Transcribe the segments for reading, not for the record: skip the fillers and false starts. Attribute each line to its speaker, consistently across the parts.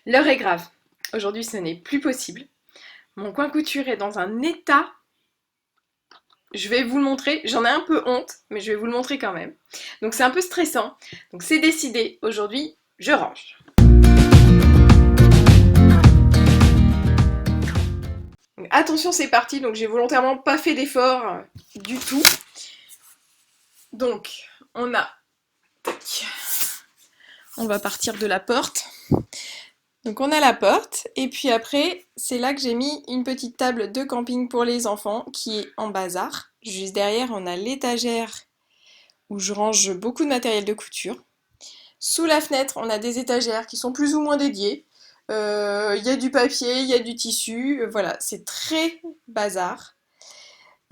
Speaker 1: L'heure est grave. Aujourd'hui, ce n'est plus possible. Mon coin couture est dans un état. Je vais vous le montrer. J'en ai un peu honte, mais je vais vous le montrer quand même. Donc c'est un peu stressant. Donc c'est décidé. Aujourd'hui, je range. Donc, attention, c'est parti. Donc j'ai volontairement pas fait d'effort du tout. Donc on a... Tac. On va partir de la porte. Donc on a la porte, et puis après, c'est là que j'ai mis une petite table de camping pour les enfants qui est en bazar. Juste derrière, on a l'étagère où je range beaucoup de matériel de couture. Sous la fenêtre, on a des étagères qui sont plus ou moins dédiées. Il y a du papier, il y a du tissu, voilà, c'est très bazar.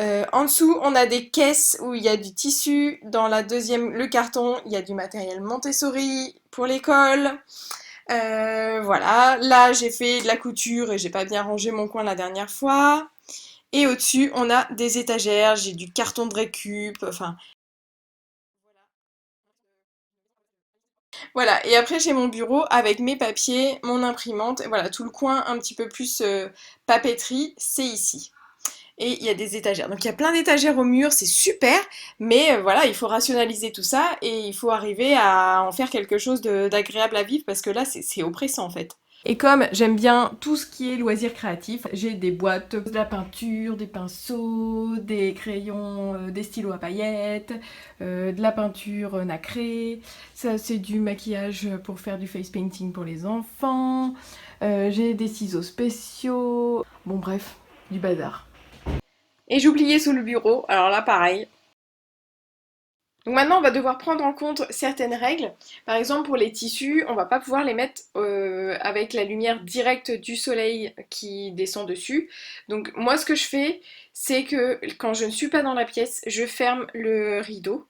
Speaker 1: En dessous, on a des caisses où il y a du tissu. Dans la deuxième, le carton, il y a du matériel Montessori pour l'école. Voilà, là j'ai fait de la couture et j'ai pas bien rangé mon coin la dernière fois. Et au-dessus, on a des étagères, j'ai du carton de récup, enfin voilà. Et après j'ai mon bureau avec mes papiers, mon imprimante, et voilà, tout le coin un petit peu plus papeterie, c'est ici. Et il y a des étagères. Donc il y a plein d'étagères au mur, c'est super, mais voilà, il faut rationaliser tout ça et il faut arriver à en faire quelque chose d'agréable à vivre parce que là c'est oppressant en fait. Et comme j'aime bien tout ce qui est loisirs créatifs, j'ai des boîtes, de la peinture, des pinceaux, des crayons, des stylos à paillettes, de la peinture nacrée. Ça c'est du maquillage pour faire du face painting pour les enfants. J'ai des ciseaux spéciaux. Bon bref, du bazar. Et j'oubliais sous le bureau, alors là pareil. Donc maintenant on va devoir prendre en compte certaines règles. Par exemple pour les tissus, on va pas pouvoir les mettre avec la lumière directe du soleil qui descend dessus. Donc moi ce que je fais, c'est que quand je ne suis pas dans la pièce, je ferme le rideau.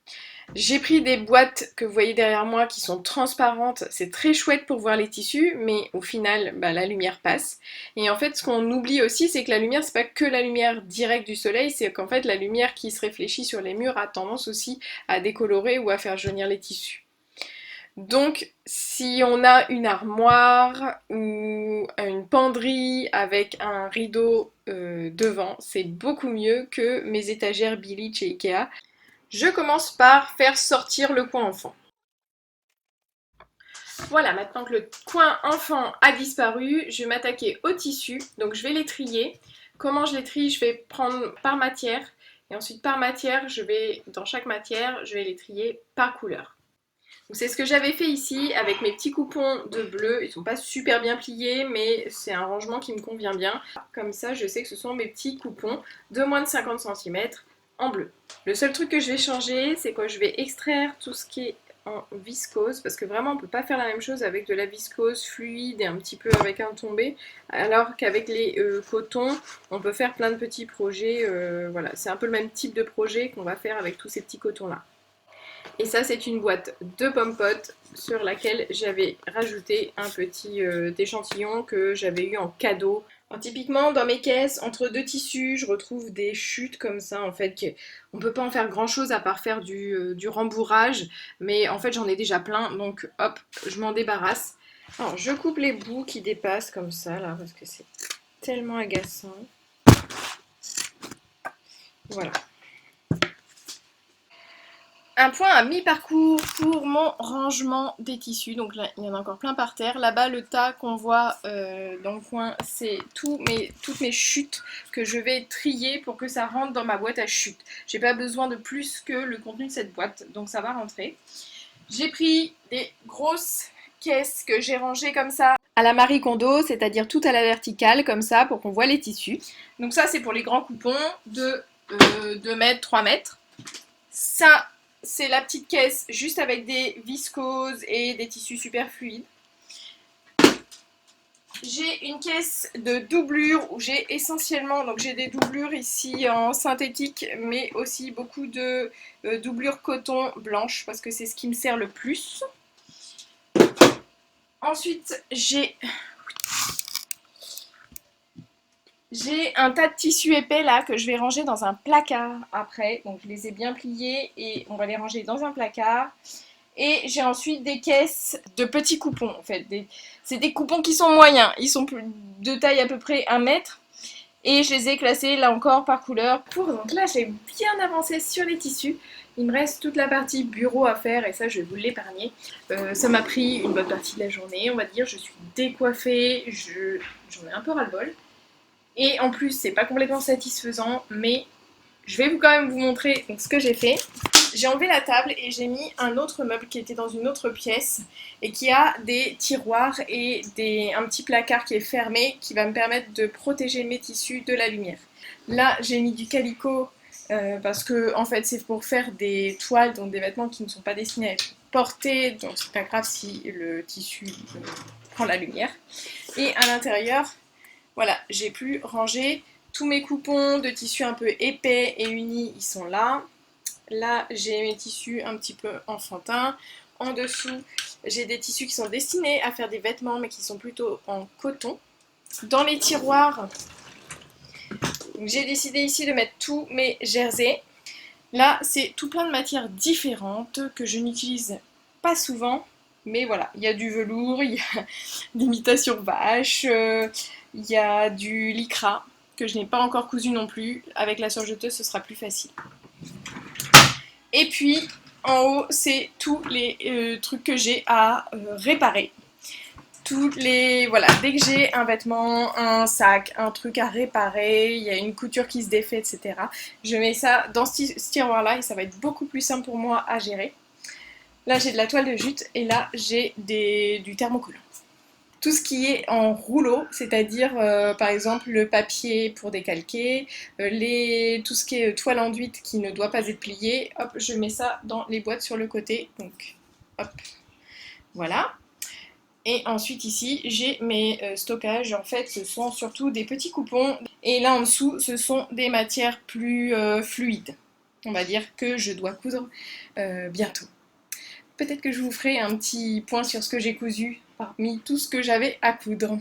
Speaker 1: J'ai pris des boîtes que vous voyez derrière moi qui sont transparentes, c'est très chouette pour voir les tissus, mais au final, bah, la lumière passe. Et en fait, ce qu'on oublie aussi, c'est que la lumière, c'est pas que la lumière directe du soleil, c'est qu'en fait, la lumière qui se réfléchit sur les murs a tendance aussi à décolorer ou à faire jaunir les tissus. Donc, si on a une armoire ou une penderie avec un rideau devant, c'est beaucoup mieux que mes étagères Billie chez Ikea. Je commence par faire sortir le coin enfant. Voilà, maintenant que le coin enfant a disparu, je vais m'attaquer au tissu. Donc je vais les trier. Comment je les trie? Je vais prendre par matière. Et ensuite par matière, dans chaque matière, je vais les trier par couleur. Donc c'est ce que j'avais fait ici avec mes petits coupons de bleu. Ils ne sont pas super bien pliés, mais c'est un rangement qui me convient bien. Comme ça, je sais que ce sont mes petits coupons de moins de 50 cm en bleu. Le seul truc que je vais changer, c'est que je vais extraire tout ce qui est en viscose, parce que vraiment on ne peut pas faire la même chose avec de la viscose fluide et un petit peu avec un tombé, alors qu'avec les cotons, on peut faire plein de petits projets. Voilà, c'est un peu le même type de projet qu'on va faire avec tous ces petits cotons là. Et ça, c'est une boîte de pommes-potes sur laquelle j'avais rajouté un petit échantillon que j'avais eu en cadeau. Alors, typiquement, dans mes caisses, entre deux tissus, je retrouve des chutes comme ça, en fait. On peut pas en faire grand-chose à part faire du rembourrage, mais en fait, j'en ai déjà plein, donc hop, je m'en débarrasse. Alors, je coupe les bouts qui dépassent comme ça, là, parce que c'est tellement agaçant. Voilà. Un point à mi-parcours pour mon rangement des tissus. Donc là, il y en a encore plein par terre. Là-bas, le tas qu'on voit dans le coin, c'est toutes mes chutes que je vais trier pour que ça rentre dans ma boîte à chutes. J'ai pas besoin de plus que le contenu de cette boîte, donc ça va rentrer. J'ai pris des grosses caisses que j'ai rangées comme ça à la Marie Kondo, c'est-à-dire tout à la verticale, comme ça, pour qu'on voit les tissus. Donc ça, c'est pour les grands coupons de 2 mètres, 3 mètres. Ça, c'est la petite caisse juste avec des viscoses et des tissus super fluides. J'ai une caisse de doublure où j'ai essentiellement, donc j'ai des doublures ici en synthétique, mais aussi beaucoup de doublures coton blanche parce que c'est ce qui me sert le plus. Ensuite, j'ai un tas de tissus épais là que je vais ranger dans un placard après. Donc je les ai bien pliés et on va les ranger dans un placard. Et j'ai ensuite des caisses de petits coupons en fait. C'est des coupons qui sont moyens. Ils sont de taille à peu près 1 mètre. Et je les ai classés là encore par couleur. Donc là j'ai bien avancé sur les tissus. Il me reste toute la partie bureau à faire et ça je vais vous l'épargner. Ça m'a pris une bonne partie de la journée, on va dire. Je suis décoiffée, j'en ai un peu ras-le-bol. Et en plus c'est pas complètement satisfaisant, mais je vais quand même vous montrer donc, ce que j'ai fait. J'ai enlevé la table et j'ai mis un autre meuble qui était dans une autre pièce et qui a des tiroirs et un petit placard qui est fermé qui va me permettre de protéger mes tissus de la lumière. Là, j'ai mis du calicot parce que en fait, c'est pour faire des toiles, donc des vêtements qui ne sont pas destinés à être portés, donc c'est pas grave si le tissu prend la lumière. Et à l'intérieur, voilà, j'ai pu ranger tous mes coupons de tissus un peu épais et unis, ils sont là. Là, j'ai mes tissus un petit peu enfantins. En dessous, j'ai des tissus qui sont destinés à faire des vêtements, mais qui sont plutôt en coton. Dans les tiroirs, j'ai décidé ici de mettre tous mes jerseys. Là, c'est tout plein de matières différentes que je n'utilise pas souvent. Mais voilà, il y a du velours, il y a d'imitation vache, il y a du lycra que je n'ai pas encore cousu non plus. Avec la surjeteuse, ce sera plus facile. Et puis, en haut, c'est tous les trucs que j'ai à réparer. Voilà, dès que j'ai un vêtement, un sac, un truc à réparer, il y a une couture qui se défait, etc. Je mets ça dans ce tiroir-là et ça va être beaucoup plus simple pour moi à gérer. Là, j'ai de la toile de jute et là, j'ai du thermocollant. Tout ce qui est en rouleau, c'est-à-dire par exemple le papier pour décalquer, tout ce qui est toile enduite qui ne doit pas être pliée, hop, je mets ça dans les boîtes sur le côté, donc hop, voilà. Et ensuite ici, j'ai mes stockages, en fait ce sont surtout des petits coupons, et là en dessous, ce sont des matières plus fluides, on va dire que je dois coudre bientôt. Peut-être que je vous ferai un petit point sur ce que j'ai cousu parmi tout ce que j'avais à coudre.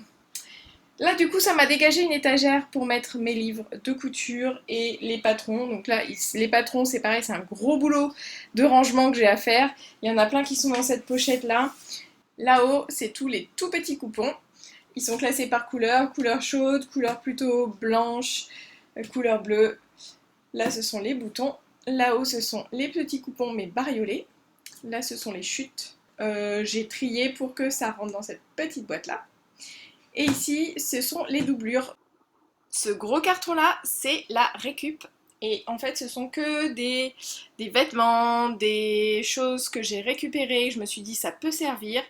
Speaker 1: Là du coup ça m'a dégagé une étagère pour mettre mes livres de couture et les patrons. Donc là les patrons c'est pareil, c'est un gros boulot de rangement que j'ai à faire. Il y en a plein qui sont dans cette pochette là. Là-haut c'est tous les tout petits coupons. Ils sont classés par couleur, couleur chaude, couleur plutôt blanche, couleur bleue. Là ce sont les boutons. Là-haut ce sont les petits coupons mais bariolés. Là, ce sont les chutes. J'ai trié pour que ça rentre dans cette petite boîte-là. Et ici, ce sont les doublures. Ce gros carton-là, c'est la récup. Et en fait, ce sont que des vêtements, des choses que j'ai récupérées. Je me suis dit, ça peut servir.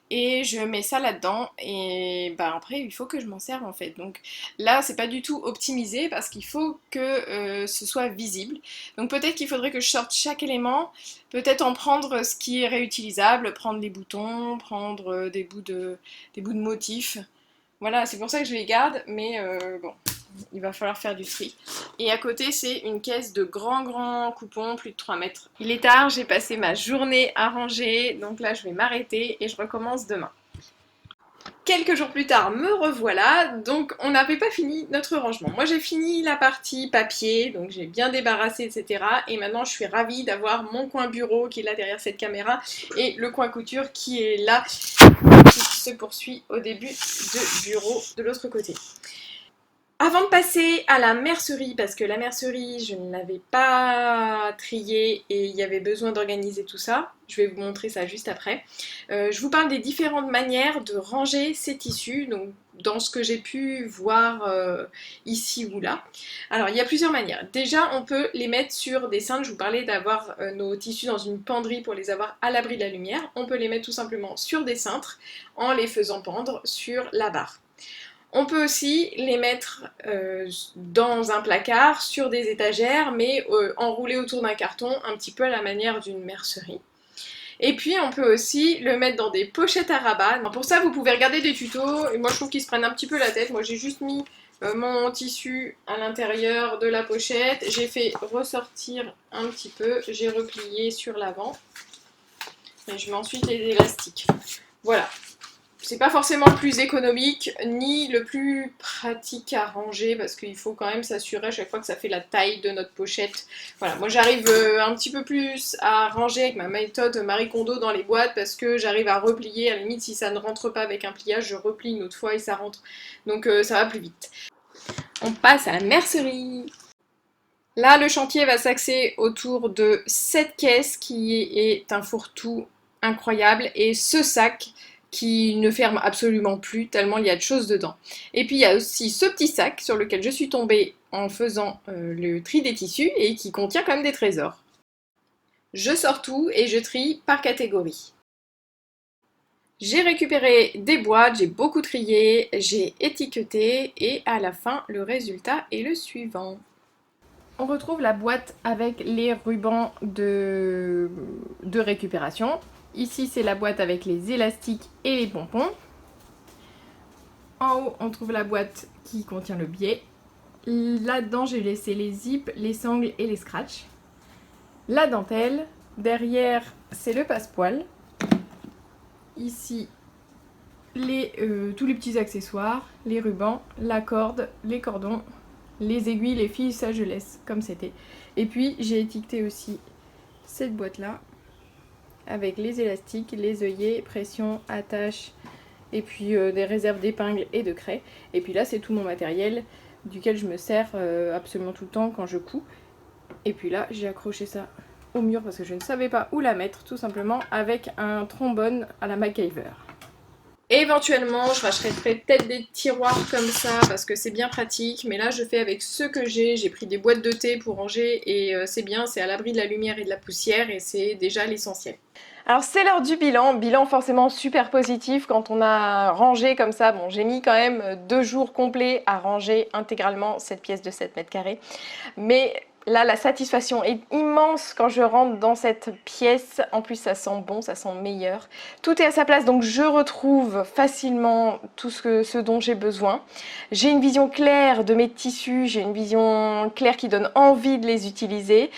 Speaker 1: Et je mets ça là-dedans. Et bah, après, il faut que je m'en serve en fait. Donc là, c'est pas du tout optimisé parce qu'il faut que ce soit visible. Donc peut-être qu'il faudrait que je sorte chaque élément. Peut-être en prendre ce qui est réutilisable. Prendre les boutons, prendre des bouts de motifs. Voilà, c'est pour ça que je les garde. Mais bon, il va falloir faire du tri. Et à côté, c'est une caisse de grands coupons, plus de 3 mètres. Il est tard, j'ai passé ma journée à ranger, donc là je vais m'arrêter et je recommence demain. Quelques jours plus tard, me revoilà, donc on n'avait pas fini notre rangement. Moi j'ai fini la partie papier, donc j'ai bien débarrassé, etc. Et maintenant je suis ravie d'avoir mon coin bureau qui est là derrière cette caméra et le coin couture qui est là, qui se poursuit au début de bureau de l'autre côté. Avant de passer à la mercerie, parce que la mercerie, je ne l'avais pas triée et il y avait besoin d'organiser tout ça, je vais vous montrer ça juste après. Je vous parle des différentes manières de ranger ces tissus, donc dans ce que j'ai pu voir ici ou là. Alors il y a plusieurs manières. Déjà on peut les mettre sur des cintres, je vous parlais d'avoir nos tissus dans une penderie pour les avoir à l'abri de la lumière. On peut les mettre tout simplement sur des cintres en les faisant pendre sur la barre. On peut aussi les mettre dans un placard, sur des étagères, mais enroulés autour d'un carton, un petit peu à la manière d'une mercerie. Et puis on peut aussi le mettre dans des pochettes à rabat. Pour ça vous pouvez regarder des tutos, et moi je trouve qu'ils se prennent un petit peu la tête. Moi j'ai juste mis mon tissu à l'intérieur de la pochette, j'ai fait ressortir un petit peu, j'ai replié sur l'avant, et je mets ensuite les élastiques. Voilà. c'est pas forcément le plus économique ni le plus pratique à ranger parce qu'il faut quand même s'assurer à chaque fois que ça fait la taille de notre pochette. Voilà, moi j'arrive un petit peu plus à ranger avec ma méthode Marie Kondo dans les boîtes parce que j'arrive à replier. À la limite, si ça ne rentre pas avec un pliage, je replie une autre fois et ça rentre. Donc ça va plus vite. On passe à la mercerie. Là, le chantier va s'axer autour de cette caisse qui est un fourre-tout incroyable et ce sac qui ne ferme absolument plus tellement il y a de choses dedans. Et puis il y a aussi ce petit sac sur lequel je suis tombée en faisant le tri des tissus et qui contient quand même des trésors. Je sors tout et je trie par catégorie. J'ai récupéré des boîtes, j'ai beaucoup trié, j'ai étiqueté et à la fin le résultat est le suivant. On retrouve la boîte avec les rubans de récupération. Ici, c'est la boîte avec les élastiques et les pompons. En haut, on trouve la boîte qui contient le biais. Là-dedans, j'ai laissé les zips, les sangles et les scratchs. La dentelle. Derrière, c'est le passepoil. Ici, tous les petits accessoires, les rubans, la corde, les cordons, les aiguilles, les fils, ça je laisse comme c'était. Et puis, j'ai étiqueté aussi cette boîte-là avec les élastiques, les œillets, pression, attache et puis des réserves d'épingles et de craie. Et puis là c'est tout mon matériel duquel je me sers absolument tout le temps quand je couds. Et puis là j'ai accroché ça au mur parce que je ne savais pas où la mettre, tout simplement avec un trombone à la MacGyver. Éventuellement, je rachèterai peut-être des tiroirs comme ça parce que c'est bien pratique, mais là je fais avec ce que j'ai pris des boîtes de thé pour ranger et c'est bien, c'est à l'abri de la lumière et de la poussière et c'est déjà l'essentiel. Alors c'est l'heure du bilan forcément super positif quand on a rangé comme ça. Bon, j'ai mis quand même 2 jours complets à ranger intégralement cette pièce de 7 mètres carrés, mais là, la satisfaction est immense quand je rentre dans cette pièce. En plus, ça sent bon, ça sent meilleur. Tout est à sa place, donc je retrouve facilement tout ce dont j'ai besoin. J'ai une vision claire de mes tissus, j'ai une vision claire qui donne envie de les utiliser.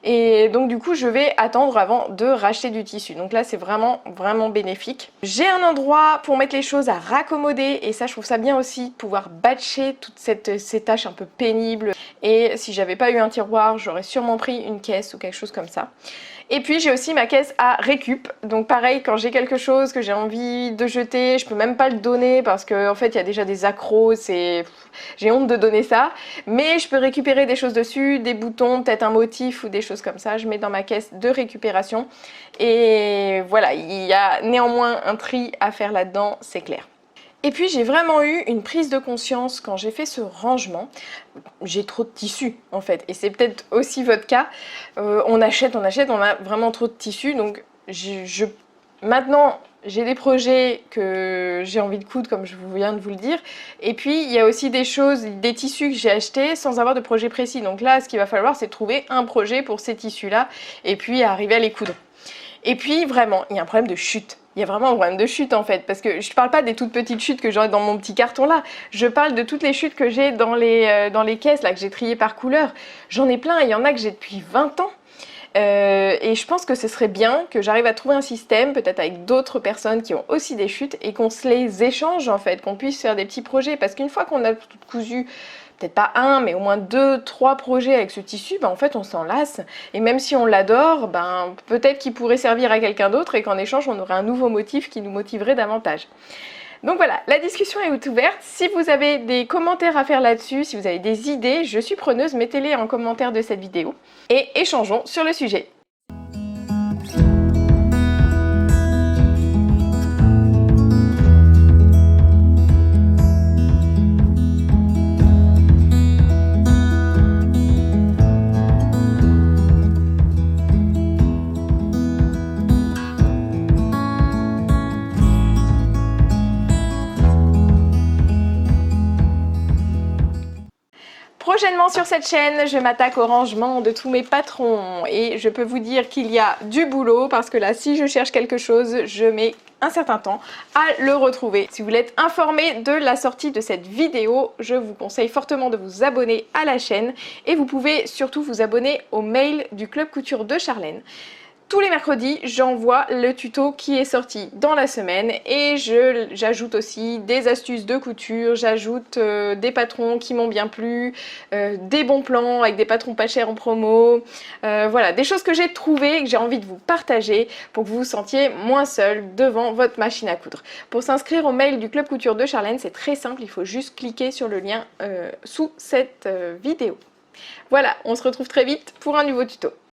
Speaker 1: Et donc du coup, je vais attendre avant de racheter du tissu. Donc là, c'est vraiment, vraiment bénéfique. J'ai un endroit pour mettre les choses à raccommoder. Et ça, je trouve ça bien aussi, de pouvoir batcher toutes ces tâches un peu pénibles. Et si j'avais pas eu un tiroir, j'aurais sûrement pris une caisse ou quelque chose comme ça. Et puis j'ai aussi ma caisse à récup, donc pareil, quand j'ai quelque chose que j'ai envie de jeter, je peux même pas le donner parce qu'en fait il y a déjà des accros, j'ai honte de donner ça, mais je peux récupérer des choses dessus, des boutons, peut-être un motif ou des choses comme ça, je mets dans ma caisse de récupération et voilà, il y a néanmoins un tri à faire là-dedans, c'est clair. Et puis j'ai vraiment eu une prise de conscience quand j'ai fait ce rangement. J'ai trop de tissus en fait, et c'est peut-être aussi votre cas. On achète, on a vraiment trop de tissus. Donc maintenant j'ai des projets que j'ai envie de coudre comme je viens de vous le dire. Et puis il y a aussi des choses, des tissus que j'ai achetés sans avoir de projet précis. Donc là ce qu'il va falloir c'est trouver un projet pour ces tissus là et puis arriver à les coudre. Et puis vraiment, il y a un problème de chute. Il y a vraiment un problème de chute en fait, parce que je ne parle pas des toutes petites chutes que j'aurai dans mon petit carton là, je parle de toutes les chutes que j'ai dans les caisses là, que j'ai triées par couleur. J'en ai plein, il y en a que j'ai depuis 20 ans. Et je pense que ce serait bien que j'arrive à trouver un système, peut-être avec d'autres personnes qui ont aussi des chutes, et qu'on se les échange en fait, qu'on puisse faire des petits projets, parce qu'une fois qu'on a tout cousu, peut-être pas un, mais au moins 2, 3 projets avec ce tissu, en fait on s'en lasse. Et même si on l'adore, peut-être qu'il pourrait servir à quelqu'un d'autre et qu'en échange on aurait un nouveau motif qui nous motiverait davantage. Donc voilà, la discussion est ouverte. Si vous avez des commentaires à faire là-dessus, si vous avez des idées, je suis preneuse, mettez-les en commentaire de cette vidéo et échangeons sur le sujet. Prochainement sur cette chaîne, je m'attaque au rangement de tous mes patrons et je peux vous dire qu'il y a du boulot parce que là, si je cherche quelque chose, je mets un certain temps à le retrouver. Si vous voulez être informé de la sortie de cette vidéo, je vous conseille fortement de vous abonner à la chaîne et vous pouvez surtout vous abonner au mail du Club Couture de Charlène. Tous les mercredis, j'envoie le tuto qui est sorti dans la semaine et j'ajoute aussi des astuces de couture, j'ajoute des patrons qui m'ont bien plu, des bons plans avec des patrons pas chers en promo, voilà, des choses que j'ai trouvées et que j'ai envie de vous partager pour que vous vous sentiez moins seul devant votre machine à coudre. Pour s'inscrire au mail du Club Couture de Charlène, c'est très simple, il faut juste cliquer sur le lien sous cette vidéo. Voilà, on se retrouve très vite pour un nouveau tuto.